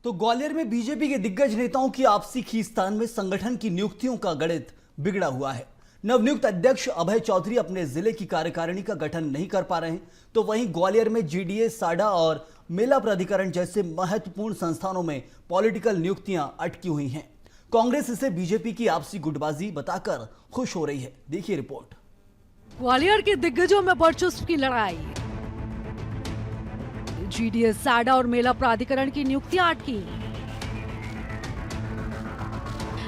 तो ग्वालियर में बीजेपी के दिग्गज नेताओं की आपसी खींचतान में संगठन की नियुक्तियों का गणित बिगड़ा हुआ है। नवनियुक्त अध्यक्ष अभय चौधरी अपने जिले की कार्यकारिणी का गठन नहीं कर पा रहे हैं, तो वहीं ग्वालियर में जीडीए, साडा और मेला प्राधिकरण जैसे महत्वपूर्ण संस्थानों में पॉलिटिकल नियुक्तियां अटकी हुई हैं। कांग्रेस इसे बीजेपी की आपसी गुटबाजी बताकर खुश हो रही है। देखिए रिपोर्ट। ग्वालियर के दिग्गजों में वर्चस्व की लड़ाई, जीडीए, साडा और मेला प्राधिकरण की नियुक्तियां अटकी।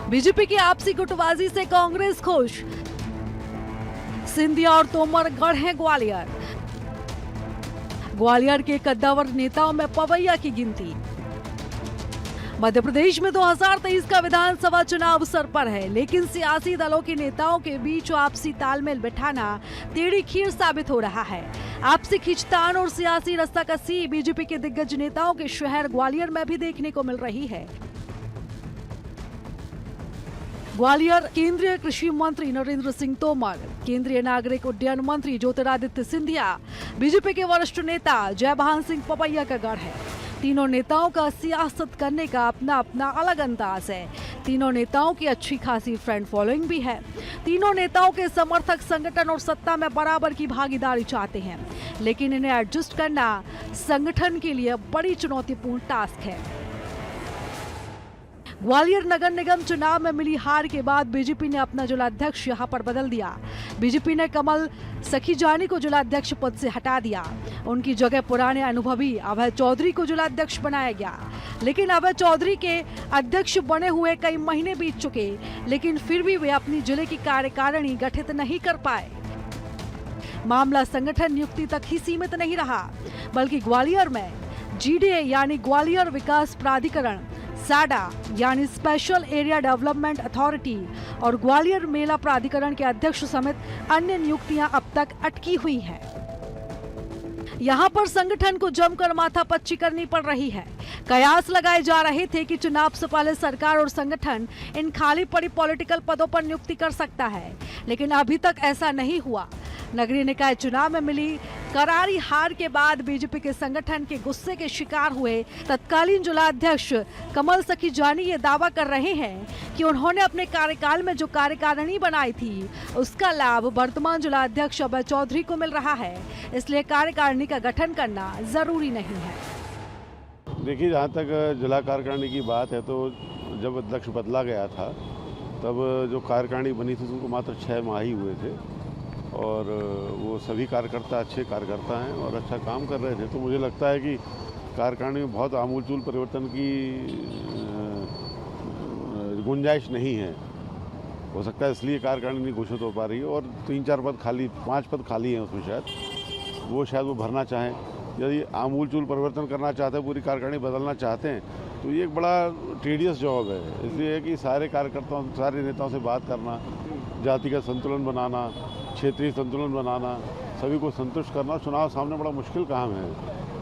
बीजेपी की आपसी गुटबाजी से कांग्रेस खुश, सिंधिया और तोमर गढ़ हैं ग्वालियर। ग्वालियर के कद्दावर नेताओं में पवैया की गिनती। मध्य प्रदेश में 2023 का विधानसभा चुनाव सर पर है, लेकिन सियासी दलों के नेताओं के बीच आपसी तालमेल बिठाना टेढ़ी खीर साबित हो रहा है। आपसी खींचतान और सियासी रस्साकसी बीजेपी के दिग्गज नेताओं के शहर ग्वालियर में भी देखने को मिल रही है। ग्वालियर केंद्रीय कृषि मंत्री नरेंद्र सिंह तोमर, केंद्रीय नागरिक उड्डयन मंत्री ज्योतिरादित्य सिंधिया, बीजेपी के वरिष्ठ नेता जयभान सिंह पवैया का गढ़ है। तीनों नेताओं का सियासत करने का अपना अपना अलग अंदाज है। तीनों नेताओं की अच्छी खासी फ्रेंड फॉलोइंग भी है। तीनों नेताओं के समर्थक संगठन और सत्ता में बराबर की भागीदारी चाहते हैं, लेकिन इन्हें एडजस्ट करना संगठन के लिए बड़ी चुनौतीपूर्ण टास्क है। ग्वालियर नगर निगम चुनाव में मिली हार के बाद बीजेपी ने अपना जिलाध्यक्ष यहां पर बदल दिया। बीजेपी ने कमल सखीजानी को जिलाध्यक्ष पद से हटा दिया। उनकी जगह पुराने अनुभवी अभय चौधरी को जिलाध्यक्ष बनाया गया, लेकिन अभय चौधरी के अध्यक्ष बने हुए कई महीने बीत चुके, लेकिन फिर भी वे अपनी जिले की कार्यकारिणी गठित नहीं कर पाए। मामला संगठन नियुक्ति तक ही सीमित नहीं रहा, बल्कि ग्वालियर में जीडीए यानी ग्वालियर विकास प्राधिकरण, साडा यानी स्पेशल एरिया डेवलपमेंट अथॉरिटी और ग्वालियर मेला प्राधिकरण के अध्यक्ष समेत अन्य नियुक्तियां अब तक अटकी हुई हैं। यहां पर संगठन को जमकर माथापच्ची करनी पड़ रही है। कयास लगाए जा रहे थे कि चुनाव से पहले सरकार और संगठन इन खाली पड़ी पॉलिटिकल पदों पर नियुक्ति कर सकता है, लेकिन अभी तक ऐसा नहीं हुआ। नगरीय निकाय चुनाव में मिली करारी हार के बाद बीजेपी के संगठन के गुस्से के शिकार हुए तत्कालीन जिलाध्यक्ष कमल सखीजानी ये दावा कर रहे हैं कि उन्होंने अपने कार्यकाल में जो कार्यकारिणी बनाई थी उसका लाभ वर्तमान जिलाध्यक्ष अभय चौधरी को मिल रहा है, इसलिए कार्यकारिणी का गठन करना जरूरी नहीं है। देखिए, जहाँ तक जिला कार्यकारिणी की बात है, तो जब अध्यक्ष बदला गया था तब जो कार्यकारिणी बनी थी उनको मात्र 6 माह ही हुए थे और वो सभी कार्यकर्ता अच्छे कार्यकर्ता हैं और अच्छा काम कर रहे थे। तो मुझे लगता है कि कार्यकारिणी में बहुत आमूलचूल परिवर्तन की गुंजाइश नहीं है। हो सकता है इसलिए कार्यकारिणी नहीं घोषित हो पा रही है और 3-4 पद खाली, 5 पद खाली हैं उसमें, शायद वो भरना चाहें। यदि आमूलचूल परिवर्तन करना चाहते हैं, पूरी कार्यकारिणी बदलना चाहते हैं, तो ये एक बड़ा टीडियस जॉब है। इसलिए कि सारे कार्यकर्ताओं, सारे नेताओं से बात करना, जातिगत संतुलन बनाना, क्षेत्रीय संतुलन बनाना, सभी को संतुष्ट करना। चुनाव सामने बड़ा मुश्किल काम है।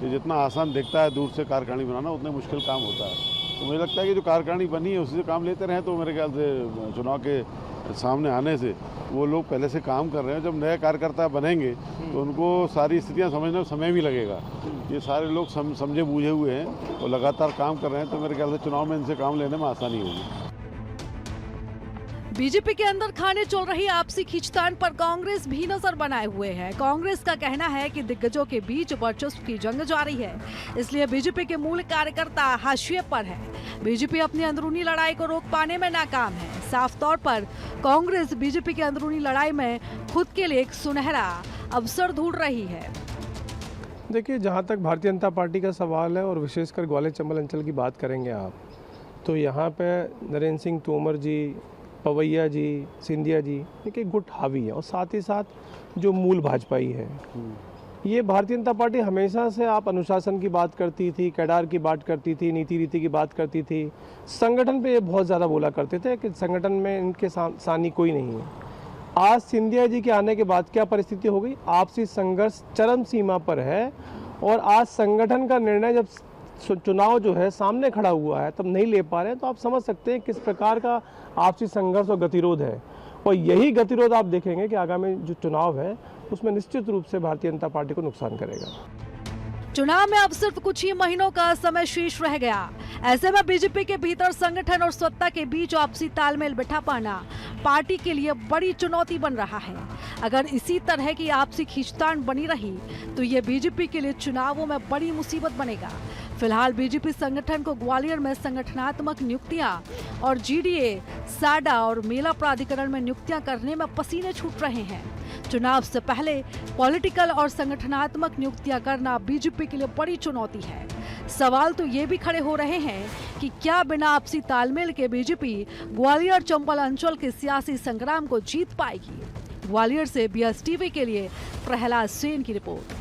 ये जितना आसान दिखता है दूर से कार्यकारिणी बनाना, उतना मुश्किल काम होता है। तो मुझे लगता है कि जो कार्यकारिणी बनी है उसी से काम लेते रहें, तो मेरे ख्याल से चुनाव के सामने आने से वो लोग पहले से काम कर रहे हैं। जब नए कार्यकर्ता बनेंगे तो उनको सारी स्थितियां समझने में समय भी लगेगा। ये सारे लोग समझे बूझे हुए हैं और लगातार काम कर रहे हैं, तो मेरे ख्याल से चुनाव में इनसे काम लेने में आसानी होगी। बीजेपी के अंदर खाने चल रही आपसी खींचतान पर कांग्रेस भी नजर बनाए हुए है। कांग्रेस का कहना है कि दिग्गजों के बीच वर्चस्व की जंग जारी है, इसलिए बीजेपी के मूल कार्यकर्ता हाशिए पर है। बीजेपी अपनी अंदरूनी लड़ाई को रोक पाने में नाकाम है। साफ तौर पर कांग्रेस बीजेपी की अंदरूनी लड़ाई में खुद के लिए एक सुनहरा अवसर ढूंढ रही है। देखिए, जहाँ तक भारतीय जनता पार्टी का सवाल है और विशेषकर ग्वालियर चंबल अंचल की बात करेंगे आप, तो यहाँ पे नरेंद्र सिंह तोमर जी, पवैया जी, सिंधिया जी, एक गुट हावी है और साथ ही साथ जो मूल भाजपाई है। ये भारतीय जनता पार्टी हमेशा से आप अनुशासन की बात करती थी, कैडार की बात करती थी, नीति रीति की बात करती थी, संगठन पे ये बहुत ज़्यादा बोला करते थे कि संगठन में इनके सानी कोई नहीं है। आज सिंधिया जी के आने के बाद क्या परिस्थिति हो गई? आपसी संघर्ष चरम सीमा पर है और आज संगठन का निर्णय जब चुनाव जो है सामने खड़ा हुआ है तब नहीं ले पा रहे हैं, तो आप समझ सकते हैं किस प्रकार का आपसी संघर्ष और गतिरोध है। और यही गतिरोध आप देखेंगे कि आगामी जो चुनाव है उसमें निश्चित रूप से भारतीय जनता पार्टी को नुकसान करेगा। चुनाव में अब सिर्फ कुछ ही महीनों का समय शेष रह गया। ऐसे में बीजेपी के भीतर संगठन और सत्ता के बीच आपसी तालमेल बिठा पाना पार्टी के लिए बड़ी चुनौती बन रहा है। अगर इसी तरह की आपसी खींचतान बनी रही तो ये बीजेपी के लिए चुनावों में बड़ी मुसीबत बनेगा। फिलहाल बीजेपी संगठन को ग्वालियर में संगठनात्मक नियुक्तियां और जीडीए, साडा और मेला प्राधिकरण में नियुक्तियां करने में पसीने छूट रहे हैं। चुनाव से पहले पॉलिटिकल और संगठनात्मक नियुक्तियां करना बीजेपी के लिए बड़ी चुनौती है। सवाल तो ये भी खड़े हो रहे हैं कि क्या बिना आपसी तालमेल के बीजेपी ग्वालियर चंबल अंचल के सियासी संग्राम को जीत पाएगी। ग्वालियर से बीएस टीवी के लिए प्रहलाद सेन की रिपोर्ट।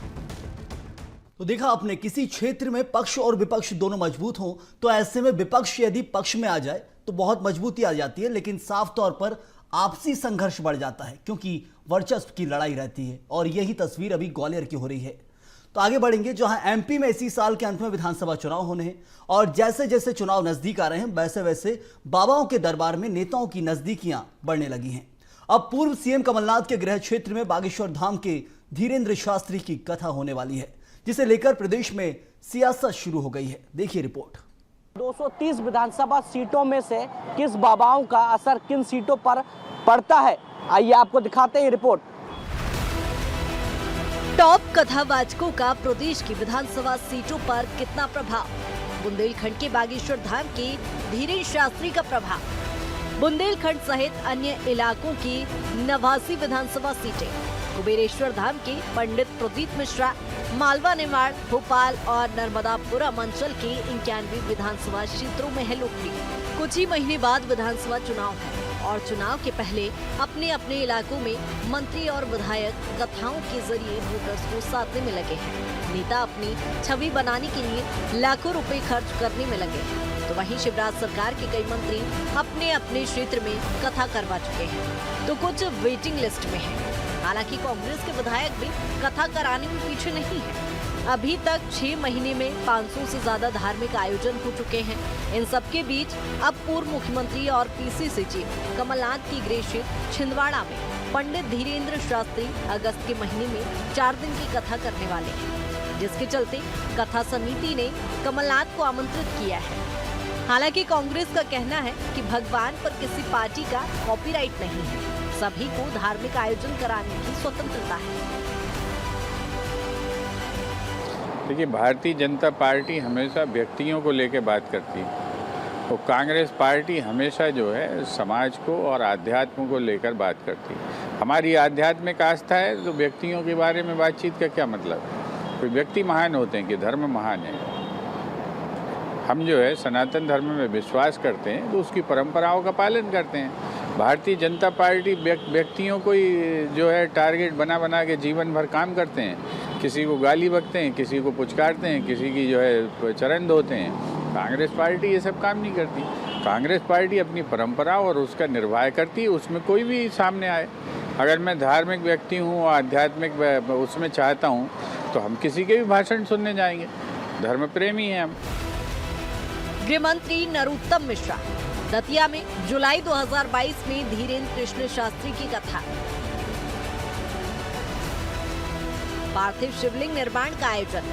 तो देखा आपने, किसी क्षेत्र में पक्ष और विपक्ष दोनों मजबूत हों तो ऐसे में विपक्ष यदि पक्ष में आ जाए तो बहुत मजबूती आ जाती है, लेकिन साफ तौर पर आपसी संघर्ष बढ़ जाता है क्योंकि वर्चस्व की लड़ाई रहती है। और यही तस्वीर अभी ग्वालियर की हो रही है। तो आगे बढ़ेंगे, जहां एमपी में इसी साल के अंत में विधानसभा चुनाव होने हैं और जैसे जैसे चुनाव नजदीक आ रहे हैं वैसे वैसे बाबाओं के दरबार में नेताओं की नजदीकियां बढ़ने लगी हैं। अब पूर्व सीएम कमलनाथ के गृह क्षेत्र में बागेश्वर धाम के धीरेन्द्र शास्त्री की कथा होने वाली है, जिसे लेकर प्रदेश में सियासत शुरू हो गई है। देखिए रिपोर्ट। 230 विधानसभा सीटों में से किस बाबाओं का असर किन सीटों पर पड़ता है, आइए आपको दिखाते हैं रिपोर्ट। टॉप कथावाचकों का प्रदेश की विधानसभा सीटों पर कितना प्रभाव? बुंदेलखंड के बागेश्वर धाम के धीरेन्द्र शास्त्री का प्रभाव। बुंदेलखंड सहित अन्य इलाकों की 89 विधानसभा सीटें, कुबेरेश्वर धाम के पंडित प्रदीप मिश्रा, मालवा निमाड़, भोपाल और नर्मदापुरम अंचल के 91 विधानसभा क्षेत्रों में है लोकप्रिय। कुछ ही महीने बाद विधानसभा चुनाव है और चुनाव के पहले अपने अपने इलाकों में मंत्री और विधायक कथाओं के जरिए वोटर्स को साधने में लगे हैं। नेता अपनी छवि बनाने के लिए लाखों रुपए खर्च करने में लगे हैं। तो वहीं शिवराज सरकार के कई मंत्री अपने अपने क्षेत्र में कथा करवा चुके हैं, तो कुछ वेटिंग लिस्ट में हैं। हालांकि कांग्रेस के विधायक भी कथा कराने में पीछे नहीं है। अभी तक 6 महीने में 500 से ज्यादा धार्मिक आयोजन हो चुके हैं। इन सबके बीच अब पूर्व मुख्यमंत्री और पीसीसी चीफ कमलनाथ की गृह क्षेत्र छिंदवाड़ा में पंडित धीरेन्द्र शास्त्री अगस्त के महीने में 4 दिन की कथा करने वाले हैं, जिसके चलते कथा समिति ने कमलनाथ को आमंत्रित किया है। हालांकि कांग्रेस का कहना है कि भगवान पर किसी पार्टी का कॉपीराइट नहीं है, सभी को धार्मिक आयोजन कराने की स्वतंत्रता है। देखिए, भारतीय जनता पार्टी हमेशा व्यक्तियों को लेकर बात करती है और कांग्रेस पार्टी हमेशा जो है समाज को और आध्यात्म को लेकर बात करती है। हमारी आध्यात्मिक आस्था है तो व्यक्तियों के बारे में बातचीत का क्या मतलब है? कोई व्यक्ति महान होते हैं कि धर्म महान है? हम जो है सनातन धर्म में विश्वास करते हैं तो उसकी परंपराओं का पालन करते हैं। भारतीय जनता पार्टी व्यक्तियों को ही जो है टारगेट बना बना के जीवन भर काम करते हैं। किसी को गाली बकते हैं, किसी को पुचकारते हैं, किसी की जो है चरण धोते हैं। कांग्रेस पार्टी ये सब काम नहीं करती। कांग्रेस पार्टी अपनी परंपरा और उसका निर्वाह करती है, उसमें कोई भी सामने आए। अगर मैं धार्मिक व्यक्ति हूँ, आध्यात्मिक उसमें चाहता हूँ तो हम किसी के भी भाषण सुनने जाएंगे। धर्म प्रेमी हैं हम। गृह मंत्री नरोत्तम मिश्रा दतिया में जुलाई 2022 में धीरेन्द्र कृष्ण शास्त्री की कथा। पार्थिव शिवलिंग निर्माण का आयोजन।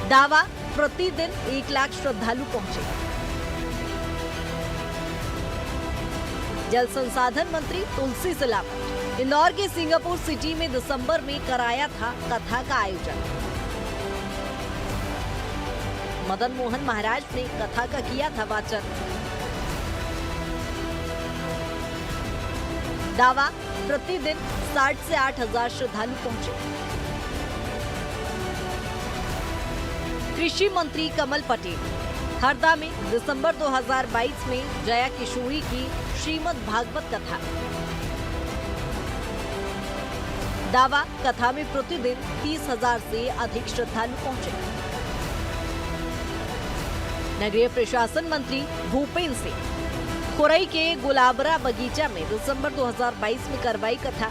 दावा, प्रतिदिन 1 लाख श्रद्धालु पहुंचे। जल संसाधन मंत्री तुलसी सिलावट इंदौर के सिंगापुर सिटी में दिसंबर में कराया था कथा का आयोजन। मदन मोहन महाराज ने कथा का किया था वाचन। दावा, प्रतिदिन 60 से 8 हजार श्रद्धालु पहुंचे। कृषि मंत्री कमल पटेल हरदा में दिसंबर 2022 में जया किशोरी की श्रीमद् भागवत कथा। दावा, कथा में प्रतिदिन 30,000 से अधिक श्रद्धालु पहुंचे। नगरीय प्रशासन मंत्री भूपेन्द्र सिंह खुरई के गुलाबरा बगीचा में दिसंबर 2022 में करवाई कथा।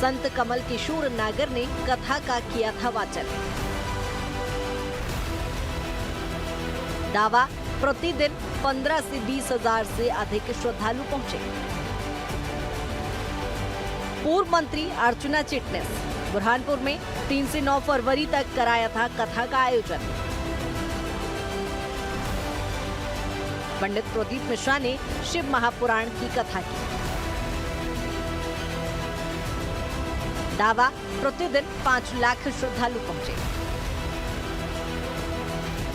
संत कमल किशोर नागर ने कथा का किया था वाचन। दावा, प्रतिदिन 15 से 20 हजार से अधिक श्रद्धालु पहुंचे। पूर्व मंत्री अर्चना चिटनिस। बुरहानपुर में 3 से 9 फरवरी तक कराया था कथा का आयोजन। पंडित प्रदीप मिश्रा ने शिव महापुराण की कथा की। दावा, प्रतिदिन 5 लाख श्रद्धालु पहुंचे।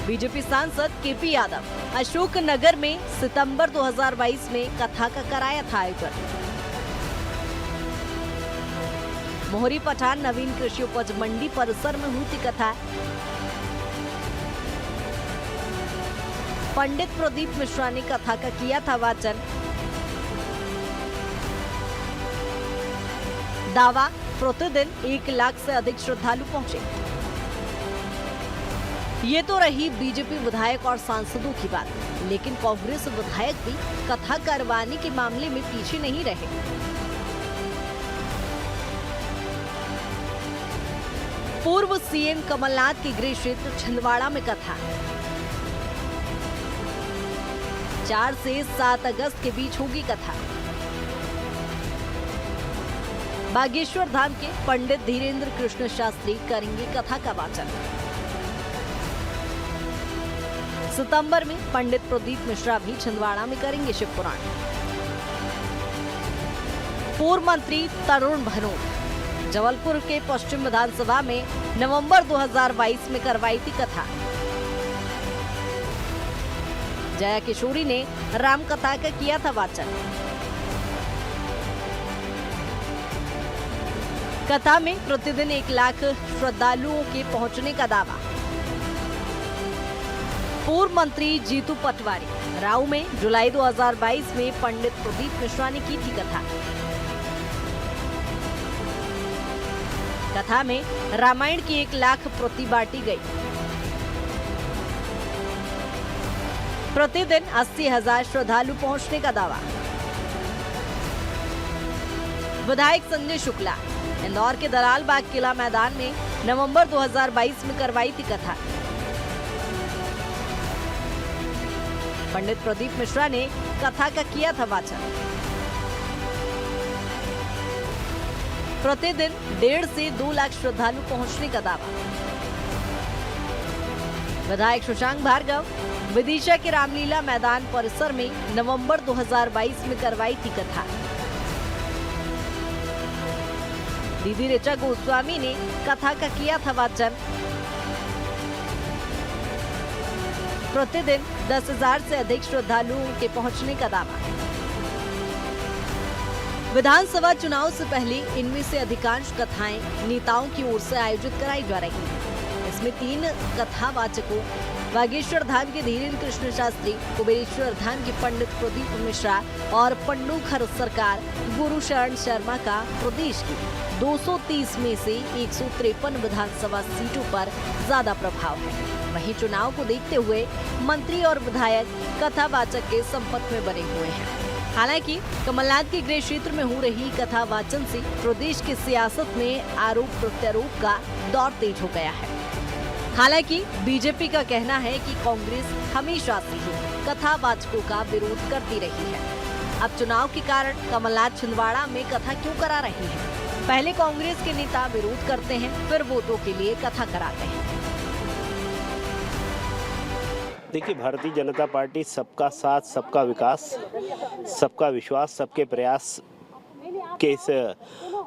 बीजेपी सांसद केपी यादव अशोकनगर में सितंबर 2022 में कथा का कराया था आयोजन। मोहरी पठान नवीन कृषि उपज मंडी परिसर में हुई थी कथा। पंडित प्रदीप मिश्रा ने कथा का किया था वाचन। दावा, प्रतिदिन 1 लाख से अधिक श्रद्धालु पहुंचे। ये तो रही बीजेपी विधायक और सांसदों की बात, लेकिन कांग्रेस विधायक भी कथा करवाने के मामले में पीछे नहीं रहे। पूर्व सीएम कमलनाथ के गृह क्षेत्र छिंदवाड़ा में कथा 4 से 7 अगस्त के बीच होगी कथा। बागेश्वर धाम के पंडित धीरेन्द्र कृष्ण शास्त्री करेंगे कथा का वाचन। सितंबर में पंडित प्रदीप मिश्रा भी छिंदवाड़ा में करेंगे शिव पुराण। पूर्व मंत्री तरुण भनोट जबलपुर के पश्चिम विधानसभा में नवंबर 2022 में करवाई थी कथा। जया किशोरी ने राम कथा का किया था वाचन। कथा में प्रतिदिन 1 लाख श्रद्धालुओं के पहुंचने का दावा। पूर्व मंत्री जीतू पटवारी राव में जुलाई 2022 में पंडित प्रदीप मिश्रा ने की थी कथा। कथा में रामायण की 1 लाख प्रति बांटी गई। प्रतिदिन 80,000 श्रद्धालु पहुंचने का दावा। विधायक संजय शुक्ला इंदौर के दलाल बाग किला मैदान में नवंबर 2022 में करवाई थी कथा। पंडित प्रदीप मिश्रा ने कथा का किया था वाचन। प्रतिदिन 1.5 से 2 लाख श्रद्धालु पहुंचने का दावा। विधायक शशांक भार्गव विदिशा के रामलीला मैदान परिसर में नवंबर 2022 में करवाई थी कथा। दीदी ऋचा गोस्वामी ने कथा का किया था वाचन। प्रतिदिन 10,000 से अधिक श्रद्धालुओं के पहुंचने का दावा। विधानसभा चुनाव से पहले इनमें से अधिकांश कथाएं नेताओं की ओर से आयोजित कराई जा रही हैं। इसमें 3 कथावाचकों बागेश्वर धाम के धीरेन्द्र कृष्ण शास्त्री, कुबेरेश्वर धाम के पंडित प्रदीप मिश्रा और पंडूखर सरकार गुरु शरण शर्मा का प्रदेश की 230 में से 153 विधानसभा सीटों पर ज्यादा प्रभाव है। वहीं चुनाव को देखते हुए मंत्री और विधायक कथावाचक के संपर्क में बने हुए हैं। हालांकि कमलनाथ के गृह क्षेत्र में हो रही कथा वाचन से प्रदेश की सियासत में आरोप प्रत्यारोप का दौर तेज हो गया है। हालांकि बीजेपी का कहना है कि कांग्रेस हमेशा से ही कथावाचकों का विरोध करती रही है। अब चुनाव के कारण कमलनाथ छिंदवाड़ा में कथा क्यों करा रहे हैं? पहले कांग्रेस के नेता विरोध करते हैं, फिर वोटों के लिए कथा कराते हैं। देखिए, भारतीय जनता पार्टी सबका साथ, सबका विकास, सबका विश्वास, सबके प्रयास के इस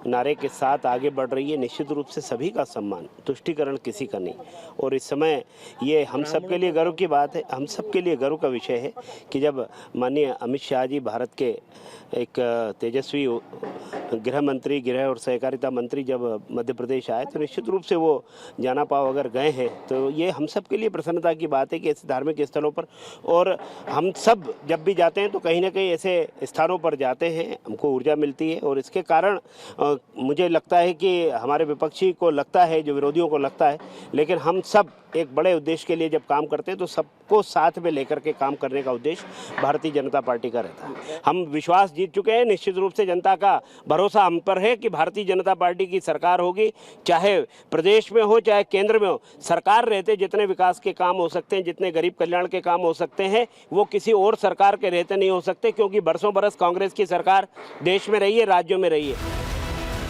नारे के साथ आगे बढ़ रही है। निश्चित रूप से सभी का सम्मान, तुष्टीकरण किसी का नहीं। और इस समय ये हम सब के लिए गर्व की बात है, हम सब के लिए गर्व का विषय है कि जब माननीय अमित शाह जी भारत के एक तेजस्वी गृह मंत्री, गृह और सहकारिता मंत्री जब मध्य प्रदेश आए तो निश्चित रूप से वो जाना पाव अगर गए हैं तो ये हम सब के लिए प्रसन्नता की बात है कि ऐसे धार्मिक स्थलों पर, और हम सब जब भी जाते हैं तो कहीं ना कहीं ऐसे स्थानों पर जाते हैं, हमको ऊर्जा मिलती है। और इसके कारण मुझे लगता है कि हमारे विपक्षी को लगता है, जो विरोधियों को लगता है, लेकिन हम सब एक बड़े उद्देश्य के लिए जब काम करते हैं तो सबको साथ में लेकर के काम करने का उद्देश्य भारतीय जनता पार्टी का रहता है। हम विश्वास जीत चुके हैं, निश्चित रूप से जनता का भरोसा हम पर है कि भारतीय जनता पार्टी की सरकार होगी, चाहे प्रदेश में हो चाहे केंद्र में हो। सरकार रहते जितने विकास के काम हो सकते हैं, जितने गरीब कल्याण के काम हो सकते हैं, वो किसी और सरकार के रहते नहीं हो सकते, क्योंकि बरसों बरस कांग्रेस की सरकार देश में रही है, राज्यों में रही है।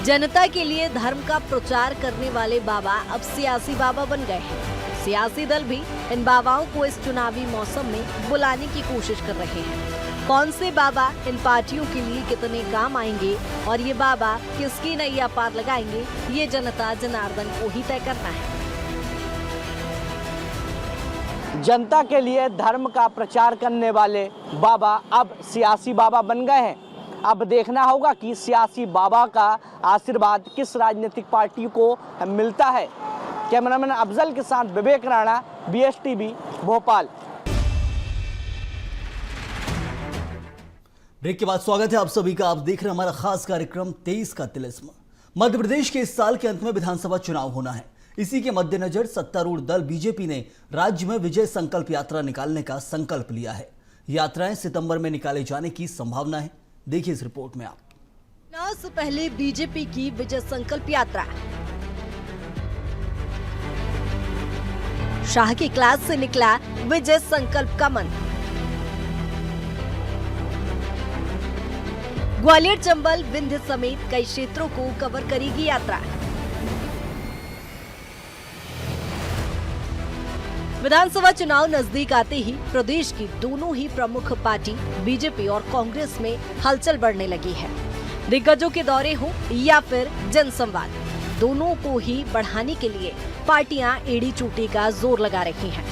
जनता के लिए धर्म का प्रचार करने वाले बाबा अब सियासी बाबा बन गए हैं। सियासी दल भी इन बाबाओं को इस चुनावी मौसम में बुलाने की कोशिश कर रहे हैं। कौन से बाबा इन पार्टियों के लिए कितने काम आएंगे और ये बाबा किसकी नैया पार लगाएंगे, ये जनता जनार्दन को ही तय करना है। जनता के लिए धर्म का प्रचार करने वाले बाबा अब सियासी बाबा बन गए हैं। अब देखना होगा कि सियासी बाबा का आशीर्वाद किस राजनीतिक पार्टी को मिलता है। कैमरामैन अफजल के साथ विवेक राणा, BSTV, भोपाल। ब्रेक के बाद स्वागत है आप सभी का। आप देख रहे हैं हमारा खास कार्यक्रम 23 का तिलिस्म। मध्य प्रदेश के इस साल के अंत में विधानसभा चुनाव होना है। इसी के मद्देनजर सत्तारूढ़ दल बीजेपी ने राज्य में विजय संकल्प यात्रा निकालने का संकल्प लिया है। यात्राएं सितंबर में निकाले जाने की संभावना है। देखिए इस रिपोर्ट में आप। चुनाव से पहले बीजेपी की विजय संकल्प यात्रा। शाह की क्लास से निकला विजय संकल्प का मंत्र। ग्वालियर, चंबल, विंध्य समेत कई क्षेत्रों को कवर करेगी यात्रा। विधानसभा चुनाव नजदीक आते ही प्रदेश की दोनों ही प्रमुख पार्टी बीजेपी और कांग्रेस में हलचल बढ़ने लगी है। दिग्गजों के दौरे हो या फिर जनसंवाद, दोनों को ही बढ़ाने के लिए पार्टियां एड़ी चोटी का जोर लगा रही हैं।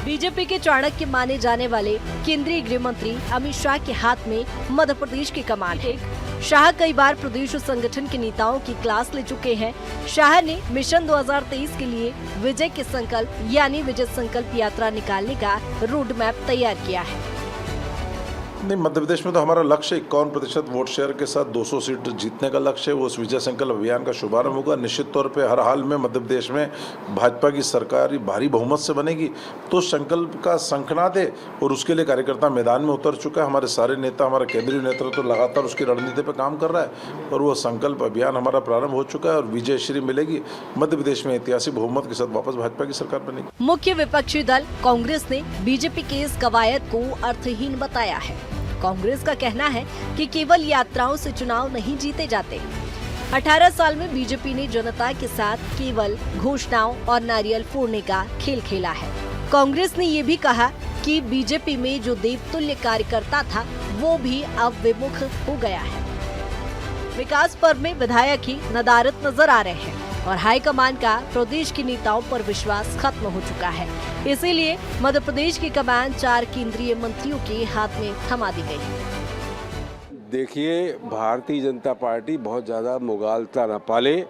बीजेपी के चाणक्य माने जाने वाले केंद्रीय गृह मंत्री अमित शाह के हाथ में मध्य प्रदेश की कमान है। शाह कई बार प्रदेश संगठन के नेताओं की क्लास ले चुके हैं। शाह ने मिशन 2023 के लिए विजय के संकल्प यानी विजय संकल्प यात्रा निकालने का रोड मैप तैयार किया है। नहीं, मध्य प्रदेश में तो हमारा लक्ष्य 51% वोट शेयर के साथ 200 सीट जीतने का लक्ष्य है। वो उस विजय संकल्प अभियान का शुभारंभ होगा। निश्चित तौर पे हर हाल में मध्य प्रदेश में भाजपा की सरकार भारी बहुमत से बनेगी, तो संकल्प का शंखनाद है और उसके लिए कार्यकर्ता मैदान में उतर चुका है। हमारे सारे नेता, हमारा केंद्रीय नेतृत्व लगातार उसकी रणनीति पर काम कर रहा है और वो संकल्प अभियान हमारा प्रारंभ हो चुका है और विजय श्री मिलेगी। मध्य प्रदेश में ऐतिहासिक बहुमत के साथ वापस भाजपा की सरकार बनेगी। मुख्य विपक्षी दल कांग्रेस ने बीजेपी के इस कवायद को अर्थहीन बताया है। कांग्रेस का कहना है कि केवल यात्राओं से चुनाव नहीं जीते जाते। 18 साल में बीजेपी ने जनता के साथ केवल घोषणाओं और नारियल फोड़ने का खेल खेला है। कांग्रेस ने ये भी कहा कि बीजेपी में जो देवतुल्य कार्यकर्ता था वो भी अब विमुख हो गया है। विकास पर्व में विधायक ही नदारत नजर आ रहे हैं और हाईकमान का प्रदेश के नेताओं पर विश्वास खत्म हो चुका है। इसीलिए मध्य प्रदेश की कमान 4 केंद्रीय मंत्रियों के हाथ में थमा दी गई। देखिए, भारतीय जनता पार्टी बहुत ज़्यादा मुगालता न पाले।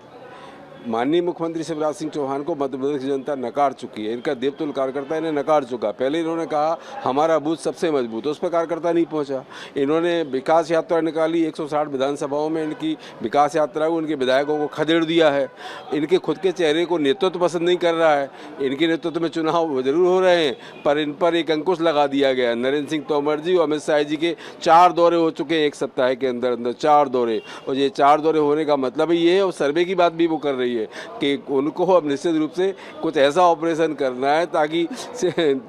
माननीय मुख्यमंत्री शिवराज सिंह चौहान को मध्य प्रदेश की जनता नकार चुकी है। इनका देवतुल्य कार्यकर्ता इन्हें नकार चुका। पहले इन्होंने कहा हमारा बूथ सबसे मजबूत, उस पर कार्यकर्ता नहीं पहुंचा। इन्होंने विकास यात्रा निकाली, 160 विधानसभाओं में इनकी विकास यात्रा को उनके विधायकों को खदेड़ दिया है। इनके खुद के चेहरे को नेतृत्व पसंद नहीं कर रहा है। इनके नेतृत्व में चुनाव जरूर हो रहे हैं पर इन पर एक अंकुश लगा दिया गया। नरेंद्र सिंह तोमर जी और अमित शाह जी के 4 दौरे हो चुके हैं एक सप्ताह के अंदर 4 दौरे, और ये 4 दौरे होने का मतलब ये है, और सर्वे की बात भी वो कर रही है कि उनको अब निश्चित रूप से कुछ ऐसा ऑपरेशन करना है ताकि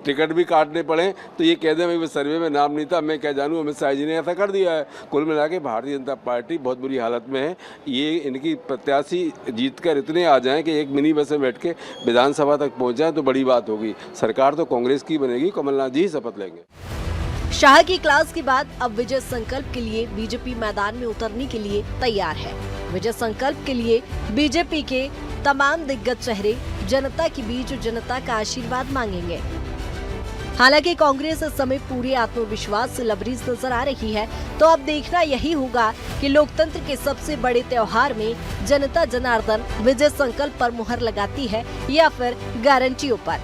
टिकट भी काटने पड़े तो ये कह दें भाई सर्वे में नाम नहीं था, मैं क्या जानूँ, अमित शाह जी ने ऐसा कर दिया है। कुल मिला के भारतीय जनता पार्टी बहुत बुरी हालत में है। ये इनकी प्रत्याशी जीत कर इतने आ जाएं कि एक मिनी बस में बैठ के विधानसभा तक पहुँच जाए तो बड़ी बात होगी। सरकार तो कांग्रेस की बनेगी, कमलनाथ जी ही शपथ लेंगे। शाह की क्लास के बाद अब विजय संकल्प के लिए बीजेपी मैदान में उतरने के लिए तैयार है। विजय संकल्प के लिए बीजेपी के तमाम दिग्गज चेहरे जनता के बीच जनता का आशीर्वाद मांगेंगे। हालांकि कांग्रेस इस समय पूरे आत्मविश्वास से लबरेज नजर आ रही है, तो अब देखना यही होगा कि लोकतंत्र के सबसे बड़े त्योहार में जनता जनार्दन विजय संकल्प पर मुहर लगाती है या फिर गारंटियों पर।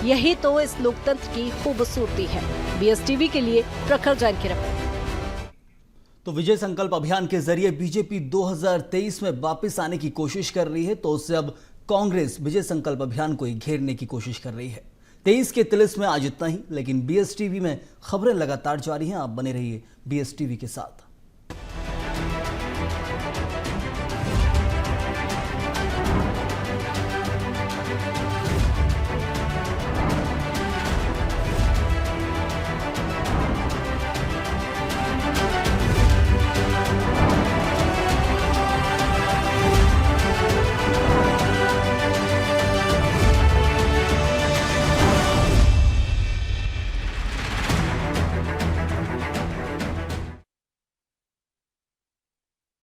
यही तो इस लोकतंत्र की खूबसूरती है। BSTV के लिए प्रखर जैन की रिपोर्ट। तो विजय संकल्प अभियान के जरिए बीजेपी 2023 में वापस आने की कोशिश कर रही है, तो उससे अब कांग्रेस विजय संकल्प अभियान को ही घेरने की कोशिश कर रही है। 23 के तिलिस्म में आज इतना ही, लेकिन BSTV में खबरें लगातार जारी हैं। आप बने रहिए BSTV के साथ।